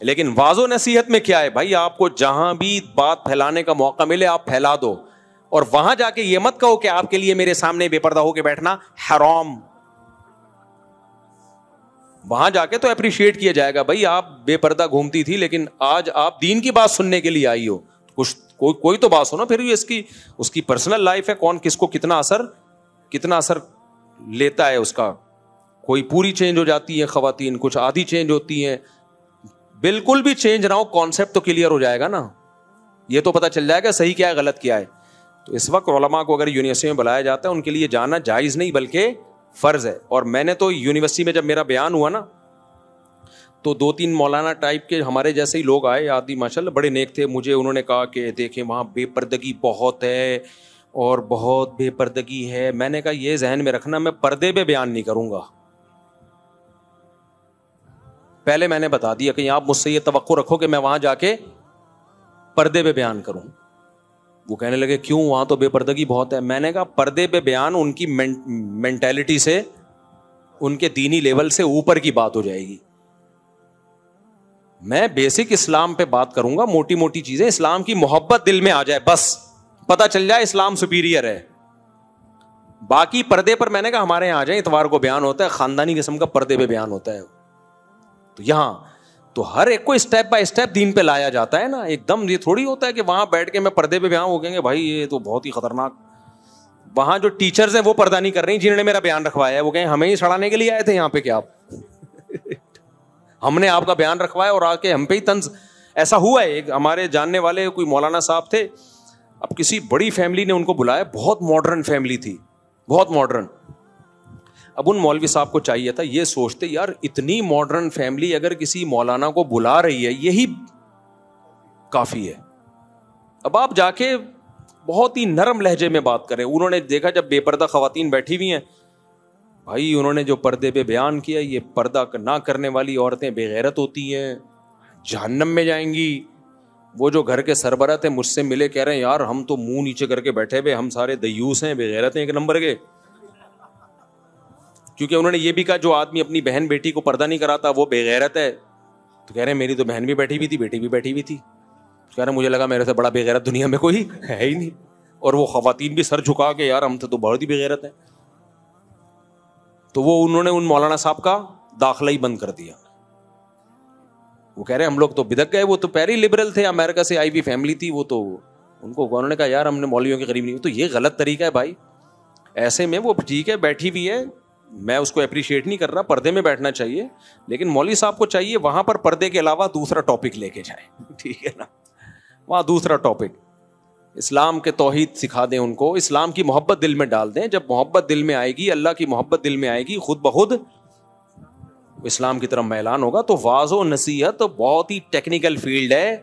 لیکن واض و نصیحت میں کیا ہے بھائی, آپ کو جہاں بھی بات پھیلانے کا موقع ملے آپ پھیلا دو, اور وہاں جا کے یہ مت کہو کہ آپ کے لیے میرے سامنے بے پردہ ہو کے بیٹھنا حرام. وہاں جا کے تو اپریشیٹ کیا جائے گا, بھائی آپ بے پردہ گھومتی تھی لیکن آج آپ دین کی بات سننے کے لیے آئی ہو, کچھ کوئی تو بات سنو. پھر بھی اس کی پرسنل لائف ہے, کون کس کو کتنا اثر لیتا ہے اس کا. کوئی پوری چینج ہو جاتی ہے خواتین, کچھ آدھی چینج ہوتی ہیں. بالکل بھی چینج نہ ہو, کانسیپٹ تو کلیئر ہو جائے گا نا, یہ تو پتا چل جائے گا صحیح کیا ہے غلط کیا ہے. تو اس وقت علماء کو اگر یونیورسٹی میں بلایا جاتا ہے ان کے لیے جانا جائز نہیں بلکہ فرض ہے. اور میں نے تو یونیورسٹی میں جب میرا بیان ہوا نا تو 2-3 مولانا ٹائپ کے ہمارے جیسے ہی لوگ آئے, آدھی ماشاءاللہ بڑے نیک تھے. مجھے انہوں نے کہا کہ دیکھیں وہاں بے پردگی بہت ہے اور بہت بے پردگی ہے. میں نے کہا یہ ذہن میں رکھنا میں پردے پہ بیان نہیں کروں گا. پہلے میں نے بتا دیا کہ آپ مجھ سے یہ توقع رکھو کہ میں وہاں جا کے پردے پہ بیان کروں. وہ کہنے لگے کیوں, وہاں تو بے پردگی بہت ہے. میں نے کہا پردے پہ بیان ان کی مینٹیلٹی سے, ان کے دینی لیول سے اوپر کی بات ہو جائے گی. میں بیسک اسلام پہ بات کروں گا, موٹی موٹی چیزیں, اسلام کی محبت دل میں آ جائے, بس پتہ چل جائے اسلام سپیریئر ہے. باقی پردے پر میں نے کہا ہمارے یہاں آ جائیں, اتوار کو بیان ہوتا ہے, خاندانی قسم کا پردے پہ بیان ہوتا ہے. تو یہاں تو ہر ایک کو اسٹیپ بائی اسٹیپ دین پہ لایا جاتا ہے نا. ایک دم یہ تھوڑی ہوتا ہے کہ وہاں بیٹھ کے میں پردے پہ بیان ہو کہیں گے بھائی یہ تو بہت ہی خطرناک. وہاں جو ٹیچرز ہیں وہ پردہ نہیں کر رہی جنہوں نے میرا بیان رکھوایا ہے, وہ کہیں ہمیں ہی سڑانے کے لیے آئے تھے یہاں پہ کیا آپ ہم نے آپ کا بیان رکھوایا اور آ کے ہم پہ ہی طنز. ایسا ہوا ہے, ایک ہمارے جاننے والے کوئی مولانا صاحب تھے, اب کسی بڑی فیملی نے ان کو بلایا, بہت ماڈرن فیملی تھی, بہت ماڈرن. اب ان مولوی صاحب کو چاہیے تھا یہ سوچتے یار اتنی ماڈرن فیملی اگر کسی مولانا کو بلا رہی ہے یہی کافی ہے. اب آپ جا کے بہت ہی نرم لہجے میں بات کریں. انہوں نے دیکھا جب بے پردہ خواتین بیٹھی ہوئی ہیں, بھائی انہوں نے جو پردے پہ بیان کیا, یہ پردہ نہ کرنے والی عورتیں بے غیرت ہوتی ہیں, جہنم میں جائیں گی. وہ جو گھر کے سربراہ تھے مجھ سے ملے, کہہ رہے ہیں یار ہم تو منہ نیچے کر کے بیٹھے ہوئے, ہم سارے دیوس ہیں, بے غیرت ہیں ایک نمبر کے. کیونکہ انہوں نے یہ بھی کہا جو آدمی اپنی بہن بیٹی کو پردہ نہیں کراتا وہ بے غیرت ہے. تو کہہ رہے ہیں میری تو بہن بھی بیٹھی ہوئی تھی, بیٹی بھی بیٹھی ہوئی تھی. کہہ رہے مجھے لگا میرے سے بڑا بے غیرت دنیا میں کوئی ہے ہی نہیں. اور وہ خواتین بھی سر جھکا کے یار ہم تو بہت ہی بے غیرت ہیں. تو وہ انہوں نے ان مولانا صاحب کا داخلہ ہی بند کر دیا. وہ کہہ رہے ہم لوگ تو بدک گئے, وہ تو پہلے لبرل تھے, امریکہ سے آئی ہوئی فیملی تھی, وہ تو ان کو انہوں نے کہا یار ہم نے مولویوں کے قریب نہیں. تو یہ غلط طریقہ ہے بھائی. ایسے میں وہ ٹھیک ہے بیٹھی ہوئی ہے, میں اس کو اپریشیٹ نہیں کر رہا, پردے میں بیٹھنا چاہیے, لیکن مولوی صاحب کو چاہیے وہاں پر پردے کے علاوہ دوسرا ٹاپک لے کے جائیں, ٹھیک ہے نا, وہاں دوسرا ٹاپک اسلام کے توحید سکھا دیں ان کو, اسلام کی محبت دل میں ڈال دیں. جب محبت دل میں آئے گی, اللہ کی محبت دل میں آئے گی, خود بخود اسلام کی طرف میلان ہوگا. تو واعظ و نصیحت بہت ہی ٹیکنیکل فیلڈ ہے.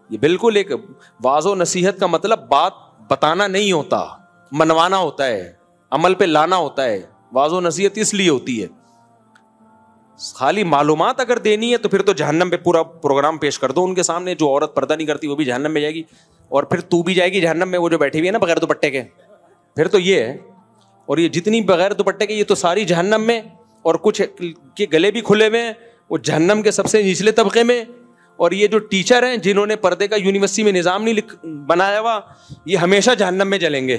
یہ بالکل ایک واعظ و نصیحت کا مطلب بات بتانا نہیں ہوتا, منوانا ہوتا ہے, عمل پہ لانا ہوتا ہے. واعظ و نصیحت اس لیے ہوتی ہے. خالی معلومات اگر دینی ہے تو پھر تو جہنم پہ پورا پروگرام پیش کر دو ان کے سامنے. جو عورت پردہ نہیں کرتی وہ بھی جہنم میں جائے گی, اور پھر تو بھی جائے گی جہنم میں, وہ جو بیٹھی ہوئی ہے نا بغیر دوپٹے کے. پھر تو یہ ہے, اور یہ جتنی بغیر دوپٹے کے یہ تو ساری جہنم میں, اور کچھ کے گلے بھی کھلے ہوئے ہیں وہ جہنم کے سب سے نچلے طبقے میں. اور یہ جو ٹیچر ہیں جنہوں نے پردے کا یونیورسٹی میں نظام نہیں بنایا ہوا, یہ ہمیشہ جہنم میں جلیں گے.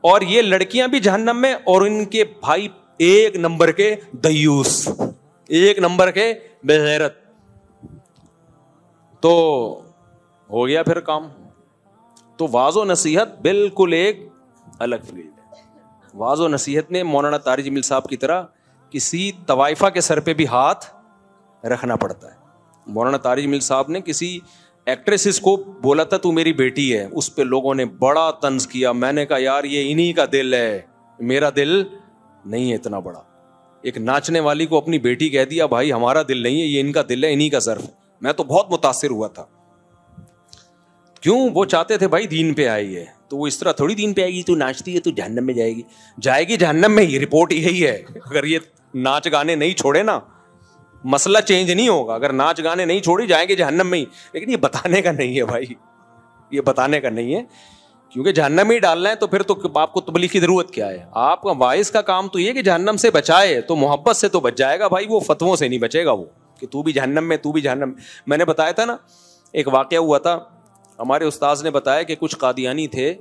اور یہ لڑکیاں بھی جہنم میں, اور ان کے بھائی ایک نمبر کے دیوس, ایک نمبر کے بے غیرت. تو ہو گیا پھر کام. تو واعظ و نصیحت بالکل ایک الگ فیلڈ ہے. واعظ و نصیحت میں مولانا طارق جمیل صاحب کی طرح کسی طوائفہ کے سر پہ بھی ہاتھ رکھنا پڑتا ہے. مولانا طارق جمیل صاحب نے کسی ایکٹریسز کو بولا تھا تو میری بیٹی ہے, اس پہ لوگوں نے بڑا طنز کیا. میں نے کہا یار یہ انہی کا دل ہے, میرا دل نہیں ہے اتنا بڑا. ایک ناچنے والی کو اپنی بیٹی کہہ دیا بھائی ہمارا دل نہیں ہے, یہ ان کا دل ہے, انہی کا ظرف ہے. میں تو بہت متاثر ہوا تھا. کیوں؟ وہ چاہتے تھے بھائی دین پہ آئی ہے, تو وہ اس طرح تھوڑی دین پہ آئے گی, تو ناچتی ہے تو جہنم میں جائے گی. جائے گی جہنم میں, یہ رپورٹ یہی ہے. اگر یہ ناچ گانے نہیں چھوڑے نا مسئلہ چینج نہیں ہوگا. اگر ناچ گانے نہیں چھوڑی جائیں گے جہنم میں ہی. لیکن یہ بتانے کا نہیں ہے بھائی, یہ بتانے کا نہیں ہے, کیونکہ جہنم میں ہی ڈالنا ہے. تو پھر تو آپ کو تبلیغ کی ضرورت کیا ہے؟ آپ کا واعظ کا کام تو یہ کہ جہنم سے بچائے, تو محبت سے تو بچ جائے گا بھائی, وہ فتووں سے نہیں بچے گا. وہ کہ تو بھی جہنم میں, تو بھی جہنم میں. میں نے بتایا تھا نا ایک واقعہ ہوا تھا, ہمارے استاذ نے بتایا کہ کچھ قادیانی تھے,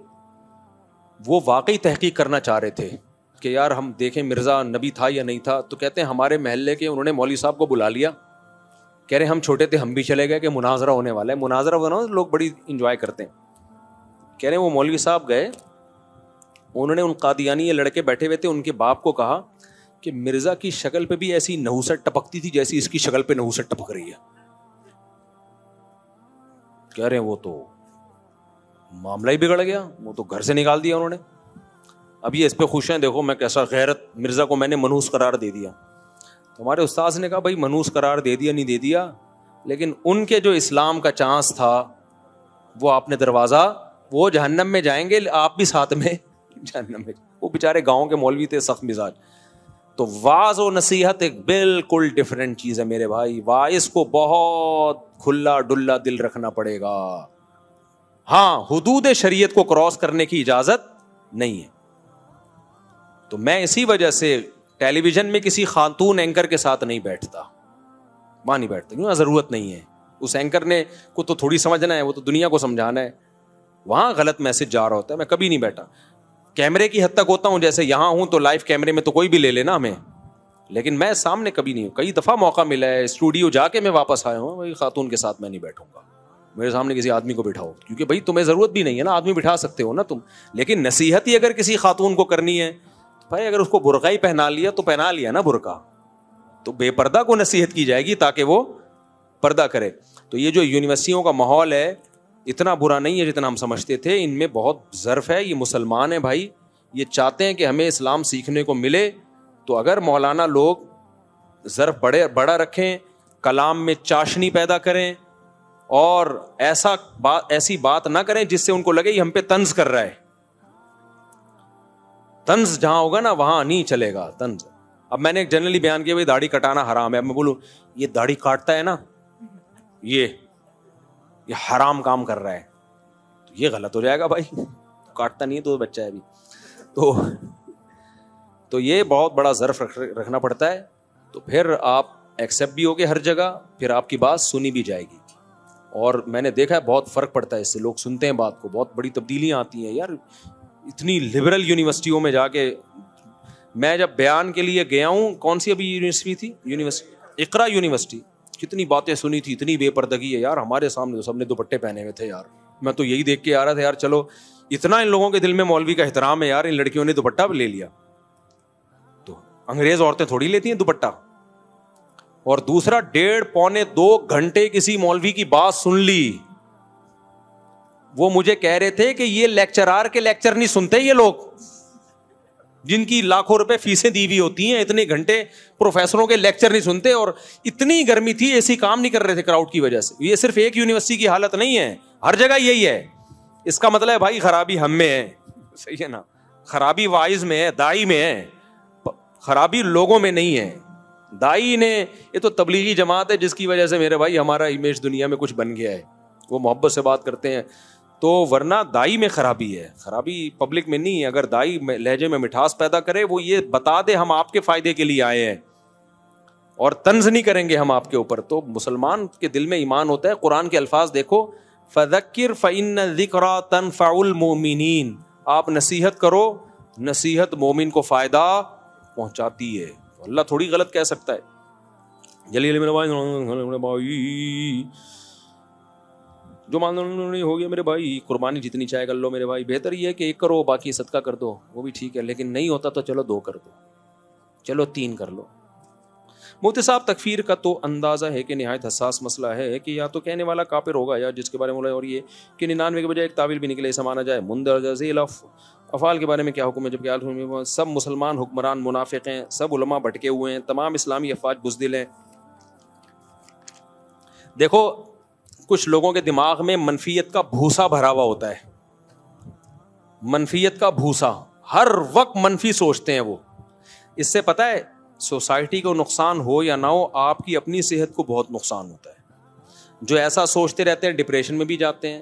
وہ واقعی تحقیق کرنا چاہ رہے تھے کہ یار ہم دیکھیں مرزا نبی تھا یا نہیں تھا. تو کہتے ہیں ہمارے محلے کے انہوں نے مولوی صاحب کو بلا لیا, کہہ رہے ہم چھوٹے تھے ہم بھی چلے گئے کہ مناظرہ ہونے والا ہے. مناظرہ ہونا لوگ بڑی انجوائے کرتے ہیں. کہہ رہے ہیں وہ مولوی صاحب گئے, انہوں نے ان قادیانی لڑکے بیٹھے ہوئے تھے ان کے باپ کو کہا کہ مرزا کی شکل پہ بھی ایسی نحوست ٹپکتی تھی جیسی اس کی شکل پہ نحوست ٹپک رہی ہے. کہہ رہے ہیں وہ تو معاملہ ہی بگڑ گیا, وہ تو گھر سے نکال دیا انہوں نے. اب یہ اس پہ خوش ہیں, دیکھو میں کیسا غیرت, مرزا کو میں نے منحوس قرار دے دیا. تو ہمارے استاذ نے کہا بھائی منحوس قرار دے دیا نہیں دے دیا, لیکن ان کے جو اسلام کا چانس تھا وہ آپ نے دروازہ, وہ جہنم میں جائیں گے آپ بھی ساتھ میں جہنم میں. وہ بیچارے گاؤں کے مولوی تھے سخت مزاج. تو واعظ و نصیحت ایک بالکل ڈفرینٹ چیز ہے میرے بھائی. واعظ کو بہت کھلا ڈلا دل رکھنا پڑے گا. ہاں حدود شریعت کو کراس کرنے کی اجازت نہیں ہے. تو میں اسی وجہ سے ٹیلی ویژن میں کسی خاتون اینکر کے ساتھ نہیں بیٹھتا, وہاں نہیں بیٹھتا, کیوں ضرورت نہیں ہے. اس اینکر نے کو تو تھوڑی سمجھنا ہے, وہ تو دنیا کو سمجھانا ہے. وہاں غلط میسج جا رہا ہوتا ہے. میں کبھی نہیں بیٹھا, کیمرے کی حد تک ہوتا ہوں, جیسے یہاں ہوں تو لائیو کیمرے میں تو کوئی بھی لے لینا ہمیں, لیکن میں سامنے کبھی نہیں ہوں. کئی دفعہ موقع ملا ہے اسٹوڈیو جا کے میں واپس آیا ہوں, بھائی خاتون کے ساتھ میں نہیں بیٹھوں گا, میرے سامنے کسی آدمی کو بٹھاؤ, کیونکہ بھائی تمہیں ضرورت بھی نہیں ہے نا, آدمی بٹھا سکتے ہو نا تم, لیکن نصیحت ہی اگر کسی خاتون کو کرنی ہے بھائی, اگر اس کو برقع ہی پہنا لیا تو پہنا لیا نا برقع, تو بے پردہ کو نصیحت کی جائے گی تاکہ وہ پردہ کرے. تو یہ جو یونیورسٹیوں کا ماحول ہے اتنا برا نہیں ہے جتنا ہم سمجھتے تھے, ان میں بہت ظرف ہے. یہ مسلمان ہیں بھائی, یہ چاہتے ہیں کہ ہمیں اسلام سیکھنے کو ملے. تو اگر مولانا لوگ ظرف بڑا رکھیں, کلام میں چاشنی پیدا کریں, اور ایسی بات نہ کریں جس سے ان کو لگے یہ ہم پہ طنز کر رہا ہے. طنز جہاں ہوگا نا وہاں نہیں چلے گا طنز. اب میں نے ایک جنرلی بیان کیا بھائی داڑھی کٹانا حرام ہے, اب میں بولوں یہ داڑھی کاٹتا ہے نا یہ حرام کام کر رہا ہے, تو یہ غلط ہو جائے گا. بھائی کاٹتا نہیں ہے تو بچہ ہے ابھی, تو یہ بہت بڑا ظرف رکھنا پڑتا ہے. تو پھر آپ ایکسیپٹ بھی ہوگے ہر جگہ, پھر آپ کی بات سنی بھی جائے گی. اور میں نے دیکھا ہے بہت فرق پڑتا ہے اس سے, لوگ سنتے ہیں بات کو, بہت بڑی تبدیلیاں آتی ہیں یار. اتنی لبرل یونیورسٹیوں میں جا کے, میں جب بیان کے لیے گیا ہوں, کون سی ابھی یونیورسٹی تھی, اقرا یونیورسٹی, کتنی باتیں سنی تھی, اتنی بے پردگی ہے یار. ہمارے سامنے سب نے دوپٹے پہنے ہوئے تھے یار, میں تو یہی دیکھ کے آ رہا تھا یار, چلو اتنا ان لوگوں کے دل میں مولوی کا احترام ہے یار, ان لڑکیوں نے دوپٹہ لے لیا. تو انگریز عورتیں تھوڑی لیتی ہیں دوپٹہ. اور دوسرا 1.5-2 گھنٹے کسی مولوی کی بات سن لی. وہ مجھے کہہ رہے تھے کہ یہ لیکچرار کے لیکچر نہیں سنتے یہ لوگ, جن کی لاکھوں روپے فیسیں دی ہوئی ہوتی ہیں, اتنے گھنٹے پروفیسروں کے لیکچر نہیں سنتے. اور اتنی گرمی تھی, ایسی کام نہیں کر رہے تھے کراؤڈ کی وجہ سے. یہ صرف ایک یونیورسٹی کی حالت نہیں ہے, ہر جگہ یہی ہے. اس کا مطلب ہے بھائی خرابی ہم میں ہے, صحیح ہے نا, خرابی واعظ میں ہے, دائی میں ہے, خرابی لوگوں میں نہیں ہے. دائی نے, یہ تو تبلیغی جماعت ہے جس کی وجہ سے میرے بھائی ہمارا امیج دنیا میں کچھ بن گیا ہے, وہ محبت سے بات کرتے ہیں. تو ورنہ دائی میں خرابی ہے, خرابی پبلک میں نہیں ہے. اگر دائی لہجے میں مٹھاس پیدا کرے, وہ یہ بتا دے ہم آپ کے فائدے کے لیے آئے ہیں, اور طنز نہیں کریں گے ہم آپ کے اوپر, تو مسلمان کے دل میں ایمان ہوتا ہے. قرآن کے الفاظ دیکھو, فذکر فإن الذکریٰ تنفع المؤمنین, آپ نصیحت کرو, نصیحت مومن کو فائدہ پہنچاتی ہے. اللہ تھوڑی غلط کہہ سکتا ہے. جلیل میرے بھائی, جو مان نہیں ہو گیا میرے بھائی, قربانی جتنی چاہے کر لو میرے بھائی, بہتر یہ ہے کہ 1 کرو باقی صدقہ کر دو, وہ بھی ٹھیک ہے, لیکن نہیں ہوتا تو چلو 2 کر دو, چلو 3 کر لو. مفتی صاحب تکفیر کا تو اندازہ ہے کہ نہایت حساس مسئلہ ہے کہ یا تو کہنے والا کافر ہوگا یا جس کے بارے میں بولا, اور یہ کہ 99 کے بجائے ایک تعویل بھی نکلے, ایسا مانا جائے. مندرجہ ذیل افعال کے بارے میں کیا حکم ہے, جبکہ سب مسلمان حکمران منافق ہیں, سب علماء بھٹکے ہوئے ہیں, تمام اسلامی افواج بزدل ہیں. دیکھو کچھ لوگوں کے دماغ میں منفیت کا بھوسا بھرا ہوا ہوتا ہے, منفیت کا بھوسا, ہر وقت منفی سوچتے ہیں وہ. اس سے پتہ ہے سوسائٹی کو نقصان ہو یا نہ ہو, آپ کی اپنی صحت کو بہت نقصان ہوتا ہے. جو ایسا سوچتے رہتے ہیں ڈپریشن میں بھی جاتے ہیں,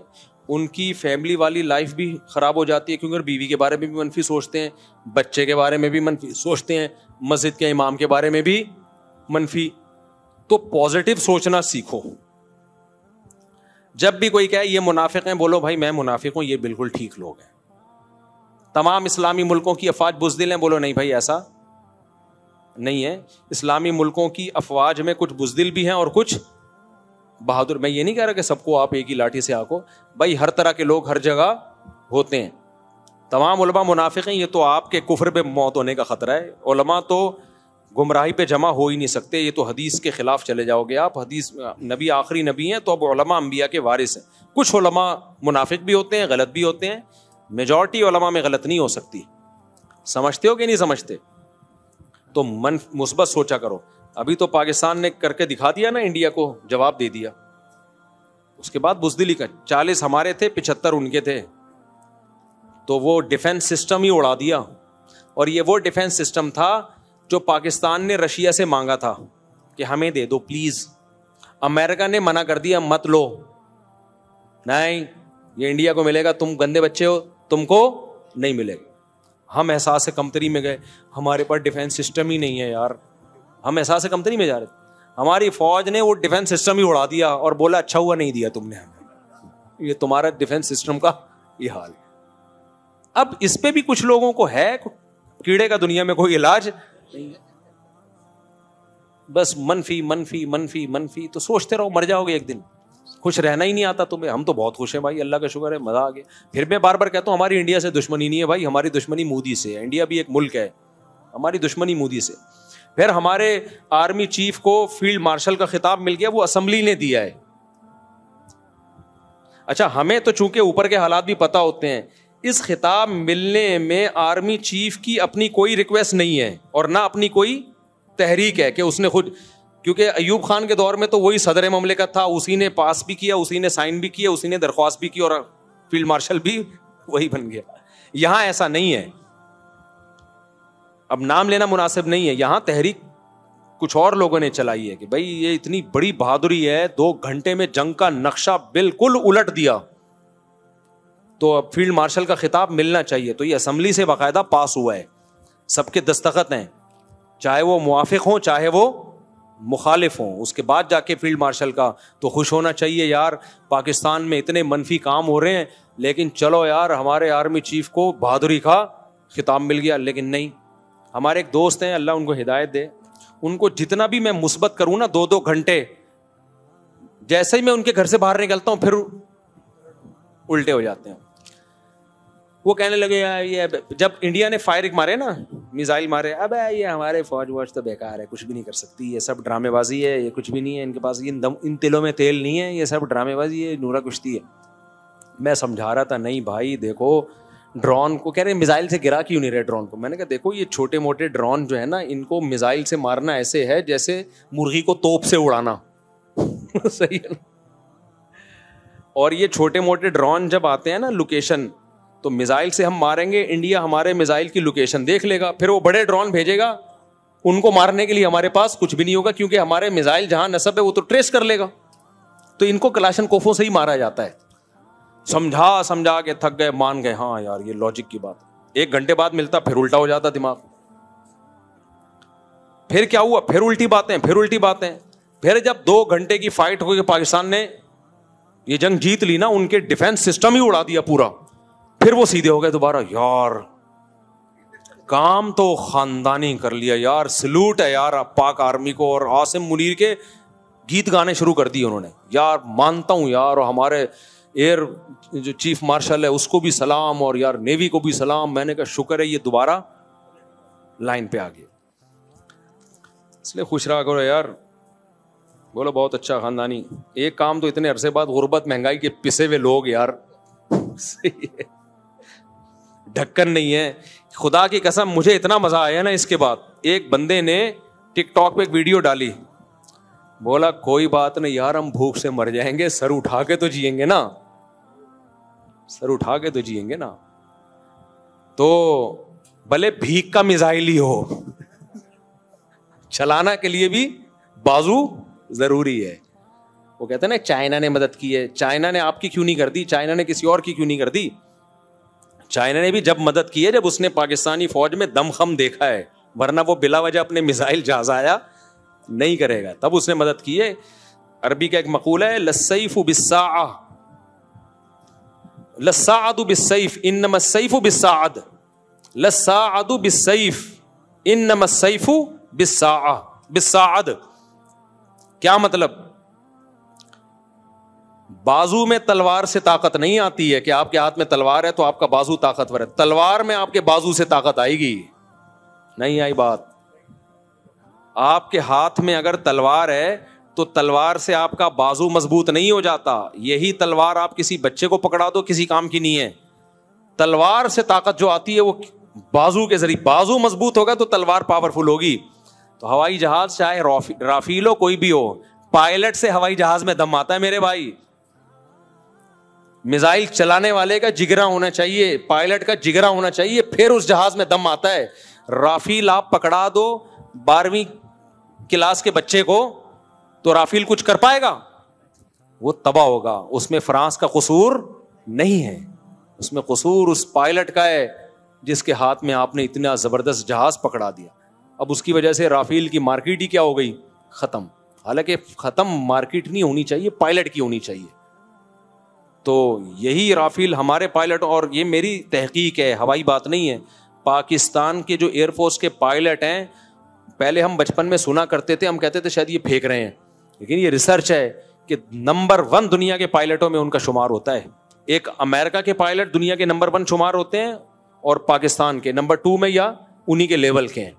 ان کی فیملی والی لائف بھی خراب ہو جاتی ہے, کیونکہ بیوی کے بارے میں بھی منفی سوچتے ہیں, بچے کے بارے میں بھی منفی سوچتے ہیں, مسجد کے امام کے بارے میں بھی منفی. تو پازیٹو سوچنا سیکھو. جب بھی کوئی کہے یہ منافق ہیں, بولو بھائی میں منافق ہوں, یہ بالکل ٹھیک لوگ ہیں. تمام اسلامی ملکوں کی افواج بزدل ہیں, بولو نہیں بھائی ایسا نہیں ہے. اسلامی ملکوں کی افواج میں کچھ بزدل بھی ہیں اور کچھ بہادر. میں یہ نہیں کہہ رہا کہ سب کو آپ ایک ہی لاٹھی سے آکو, بھائی ہر طرح کے لوگ ہر جگہ ہوتے ہیں. تمام علماء منافق ہیں, یہ تو آپ کے کفر پہ موت ہونے کا خطرہ ہے. علماء تو گمراہی پہ جمع ہو ہی نہیں سکتے, یہ تو حدیث کے خلاف چلے جاؤ گے آپ. حدیث نبی آخری نبی ہیں, تو اب علماء انبیاء کے وارث ہیں. کچھ علماء منافق بھی ہوتے ہیں, غلط بھی ہوتے ہیں, میجورٹی علماء میں غلط نہیں ہو سکتی. سمجھتے ہو کہ نہیں سمجھتے؟ تو مثبت سوچا کرو. ابھی تو پاکستان نے کر کے دکھا دیا نا, انڈیا کو جواب دے دیا. اس کے بعد بزدلی کا 40 ہمارے تھے, 75 ان کے تھے, تو وہ ڈیفنس سسٹم ہی اڑا دیا. اور یہ وہ ڈیفنس سسٹم تھا جو پاکستان نے رشیا سے مانگا تھا کہ ہمیں دے دو پلیز. امریکہ نے منع کر دیا, مت لو, نہیں یہ انڈیا کو ملے گا, تم گندے بچے ہو, تم کو نہیں ملے گا. ہم احساس کمتری میں گئے, ہمارے پاس ڈیفنس سسٹم ہی نہیں ہے یار. ہم احساس کمتری میں جا رہے تھے, ہماری فوج نے وہ ڈیفنس سسٹم ہی اڑا دیا اور بولا اچھا ہوا نہیں دیا تم نے ہمیں, یہ تمہارا ڈیفنس سسٹم کا یہ حال. اب اس پہ بھی کچھ لوگوں کو ہے کیڑے کا دنیا میں کوئی علاج نہیں ہے, بس منفی منفی منفی منفی. تو سوچتے رہو, مر جاؤ گے ایک دن, خوش رہنا ہی نہیں آتا تمہیں. ہم تو بہت خوش ہیں بھائی, اللہ کا شکر ہے, مزہ آ گیا. پھر میں بار بار کہتا ہوں ہماری انڈیا سے دشمنی نہیں ہے بھائی, ہماری دشمنی مودی سے ہے. انڈیا بھی ایک ملک ہے, ہماری دشمنی مودی سے. پھر ہمارے آرمی چیف کو فیلڈ مارشل کا خطاب مل گیا, وہ اسمبلی نے دیا ہے. اچھا ہمیں تو چونکہ اوپر کے حالات بھی پتہ ہوتے ہیں, اس خطاب ملنے میں آرمی چیف کی اپنی کوئی ریکویسٹ نہیں ہے اور نہ اپنی کوئی تحریک ہے کہ اس نے خود, کیونکہ ایوب خان کے دور میں تو وہی صدر مملکت تھا, اسی نے پاس بھی کیا, اسی نے سائن بھی کیا, اسی نے درخواست بھی کی اور فیلڈ مارشل بھی وہی بن گیا. یہاں ایسا نہیں ہے, اب نام لینا مناسب نہیں ہے. یہاں تحریک کچھ اور لوگوں نے چلائی ہے کہ بھائی یہ اتنی بڑی بہادری ہے, 2 گھنٹے میں جنگ کا نقشہ بالکل الٹ دیا, تو اب فیلڈ مارشل کا خطاب ملنا چاہیے. تو یہ اسمبلی سے باقاعدہ پاس ہوا ہے, سب کے دستخط ہیں, چاہے وہ موافق ہوں چاہے وہ مخالف ہوں. اس کے بعد جا کے فیلڈ مارشل کا تو خوش ہونا چاہیے یار, پاکستان میں اتنے منفی کام ہو رہے ہیں, لیکن چلو یار ہمارے آرمی چیف کو بہادری کا خطاب مل گیا. لیکن نہیں, ہمارے ایک دوست ہیں, اللہ ان کو ہدایت دے, ان کو جتنا بھی میں مثبت کروں نا 2 گھنٹے, جیسے ہی میں ان کے گھر سے باہر نکلتا ہوں پھر الٹے ہو جاتے ہیں. وہ کہنے لگے یہ جب انڈیا نے فائرنگ مارے نا, میزائل مارے, اب یہ ہمارے فوج ووج تو بیکار ہے, کچھ بھی نہیں کر سکتی, یہ سب ڈرامے بازی ہے, یہ کچھ بھی نہیں ہے ان کے پاس, ان تلوں میں تیل نہیں ہے, یہ سب ڈرامے بازی ہے, نورا کشتی ہے. میں سمجھا رہا تھا نہیں بھائی دیکھو, ڈرون کو کہہ رہے میزائل سے گرا کیوں نہیں رہے ڈرون کو. میں نے کہا دیکھو یہ چھوٹے موٹے ڈرون جو ہے نا, ان کو میزائل سے مارنا ایسے ہے جیسے مرغی کو توپ سے اڑانا. صحیح ہے نا. اور یہ چھوٹے موٹے ڈرون جب آتے ہیں نا لوکیشن, تو میزائل سے ہم ماریں گے, انڈیا ہمارے میزائل کی لوکیشن دیکھ لے گا, پھر وہ بڑے ڈرون بھیجے گا, ان کو مارنے کے لیے ہمارے پاس کچھ بھی نہیں ہوگا, کیونکہ ہمارے میزائل جہاں نصب ہے وہ تو ٹریس کر لے گا. تو ان کو کلاشن کوفوں سے ہی مارا جاتا ہے. سمجھا کے تھک گئے, مان گئے, ہاں یار یہ لاجک کی بات. 1 گھنٹے بعد ملتا پھر الٹا ہو جاتا دماغ. پھر کیا ہوا, پھر الٹی باتیں. پھر جب 2 گھنٹے کی فائٹ ہو کے پاکستان نے یہ جنگ جیت لی نا, ان کے ڈیفنس سسٹم ہی اڑا دیا پورا. پھر وہ سیدھے ہو گئے دوبارہ, یار کام تو خاندانی کر لیا یار, سلوٹ ہے یار پاک آرمی کو. اور عاصم منیر کے گیت گانے شروع کر دیے انہوں نے, یار مانتا ہوں یار, اور ہمارے ایئر جو چیف مارشل ہے اس کو بھی سلام, اور یار نیوی کو بھی سلام. میں نے کہا شکر ہے یہ دوبارہ لائن پہ آ گیا. اس لیے خوش رہا کرو یار. بولو بہت اچھا خاندانی. ایک کام تو اتنے عرصے بعد, غربت مہنگائی کے پسے ہوئے لوگ یار, ڈھکن نہیں ہے. خدا کی قسم مجھے اتنا مزہ آیا نا اس کے بعد. ایک بندے نے ٹک ٹاک پہ ایک ویڈیو ڈالی, بولا کوئی بات نہیں یار ہم بھوک سے مر جائیں گے, سر اٹھا کے تو جیئیں گے نا, سر اٹھا کے تو جیئیں گے نا. تو بھلے بھیک کا میزائل ہی ہو, چلانا کے لیے بھی بازو ضروری ہے. وہ کہتے ہیں نا چائنا نے مدد کی ہے, چائنا نے آپ کی کیوں نہیں کر دی, چائنا نے کسی اور کی کیوں نہیں کر دی. چائنا نے بھی جب مدد کی ہے جب اس نے پاکستانی فوج میں دم خم دیکھا ہے, ورنہ وہ بلا وجہ اپنے میزائل جہازایا نہیں کرے گا. تب اس نے مدد کی ہے. عربی کا ایک مقولہ ہے للسیف بالساعہ للساعد بالسیف انما السیف بالساعد. للساعد بالسیف انما السیف بالساعد. کیا مطلب؟ بازو میں تلوار سے طاقت نہیں آتی ہے کہ آپ کے ہاتھ میں تلوار ہے تو آپ کا بازو طاقتور ہے. تلوار میں آپ کے بازو سے طاقت آئے گی. نہیں آئی بات. آپ کے ہاتھ میں اگر تلوار ہے تو تلوار سے آپ کا بازو مضبوط نہیں ہو جاتا. یہی تلوار آپ کسی بچے کو پکڑا دو کسی کام کی نہیں ہے. تلوار سے طاقت جو آتی ہے وہ بازو کے ذریعے. بازو مضبوط ہوگا تو تلوار پاورفل ہوگی. تو ہوائی جہاز چاہے رافیل ہو کوئی بھی ہو, پائلٹ سے ہوائی جہاز میں دم آتا ہے میرے بھائی. میزائل چلانے والے کا جگرا ہونا چاہیے, پائلٹ کا جگرا ہونا چاہیے, پھر اس جہاز میں دم آتا ہے. رافیل آپ پکڑا دو 12ویں کلاس کے بچے کو تو رافیل کچھ کر پائے گا؟ وہ تباہ ہوگا. اس میں فرانس کا قصور نہیں ہے, اس میں قصور اس پائلٹ کا ہے جس کے ہاتھ میں آپ نے اتنا زبردست جہاز پکڑا دیا. اب اس کی وجہ سے رافیل کی مارکیٹ ہی کیا ہو گئی؟ ختم. حالانکہ ختم مارکیٹ نہیں ہونی چاہیے, پائلٹ کی ہونی چاہیے. تو یہی رافیل ہمارے پائلٹ, اور یہ میری تحقیق ہے, ہوائی بات نہیں ہے. پاکستان کے جو ایئر فورس کے پائلٹ ہیں, پہلے ہم بچپن میں سنا کرتے تھے, ہم کہتے تھے شاید یہ پھینک رہے ہیں, لیکن یہ ریسرچ ہے کہ نمبر 1 دنیا کے پائلٹوں میں ان کا شمار ہوتا ہے. ایک امریکہ کے پائلٹ دنیا کے نمبر 1 شمار ہوتے ہیں, اور پاکستان کے نمبر 2 میں یا انہی کے لیول کے ہیں.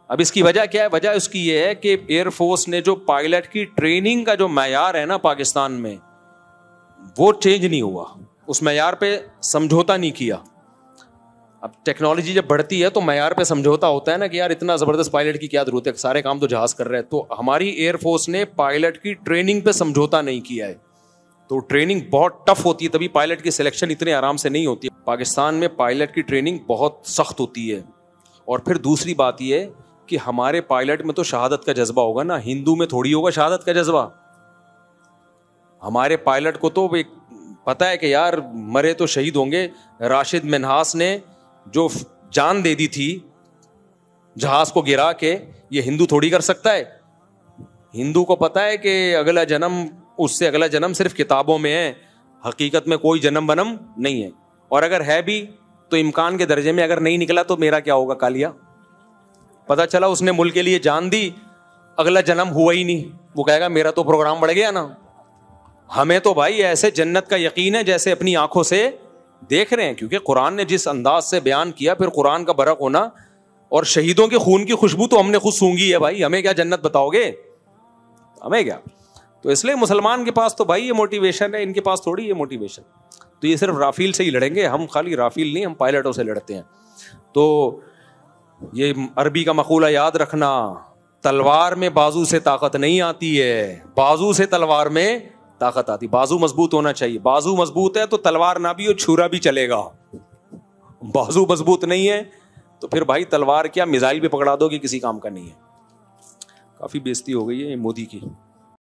اب اس کی وجہ کیا ہے؟ وجہ اس کی یہ ہے کہ ایئر فورس نے جو پائلٹ کی ٹریننگ کا جو معیار ہے نا پاکستان میں, وہ چینج نہیں ہوا, اس معیار پہ سمجھوتا نہیں کیا. اب ٹیکنالوجی جب بڑھتی ہے تو معیار پہ سمجھوتا ہوتا ہے نا کہ یار اتنا زبردست پائلٹ کی کیا ضرورت ہے, سارے کام تو جہاز کر رہے ہیں. تو ہماری ایئر فورس نے پائلٹ کی ٹریننگ پہ سمجھوتا نہیں کیا ہے. تو ٹریننگ بہت ٹف ہوتی ہے, تبھی پائلٹ کی سلیکشن اتنے آرام سے نہیں ہوتی. پاکستان میں پائلٹ کی ٹریننگ بہت سخت ہوتی ہے. اور پھر دوسری بات یہ کہ ہمارے پائلٹ میں تو شہادت کا جذبہ ہوگا نا, ہندو میں تھوڑی ہوگا شہادت کا جذبہ. ہمارے پائلٹ کو تو پتا ہے کہ یار مرے تو شہید ہوں گے. راشد منہاس نے جو جان دے دی تھی جہاز کو گرا کے, یہ ہندو تھوڑی کر سکتا ہے. ہندو کو پتا ہے کہ اگلا جنم, اس سے اگلا جنم صرف کتابوں میں ہے, حقیقت میں کوئی جنم بنم نہیں ہے. اور اگر ہے بھی تو امکان کے درجے میں, اگر نہیں نکلا تو میرا کیا ہوگا کالیا. پتا چلا اس نے ملک کے لیے جان دی, اگلا جنم ہوا ہی نہیں, وہ کہے گا میرا تو پروگرام بڑھ گیا نا. ہمیں تو بھائی ایسے جنت کا یقین ہے جیسے اپنی آنکھوں سے دیکھ رہے ہیں, کیونکہ قرآن نے جس انداز سے بیان کیا, پھر قرآن کا برق ہونا, اور شہیدوں کے خون کی خوشبو تو ہم نے خود سونگی ہے بھائی, ہمیں کیا جنت بتاؤ گے, ہمیں کیا. تو اس لیے مسلمان کے پاس تو بھائی یہ موٹیویشن ہے, ان کے پاس تھوڑی یہ موٹیویشن. تو یہ صرف رافیل سے ہی لڑیں گے ہم, خالی رافیل نہیں, ہم پائلٹوں سے لڑتے ہیں. تو یہ عربی کا مقولہ یاد رکھنا, تلوار میں بازو سے طاقت نہیں آتی ہے, بازو سے تلوار میں طاقت آتی. بازو مضبوط ہونا چاہیے. بازو مضبوط ہے تو تلوار نہ بھی ہو, چھرا بھی چلے گا. بازو مضبوط نہیں ہے تو پھر بھائی تلوار کیا, میزائل بھی پکڑا دو گے, کسی کام کا نہیں ہے. کافی بےزتی ہو گئی ہے مودی کی.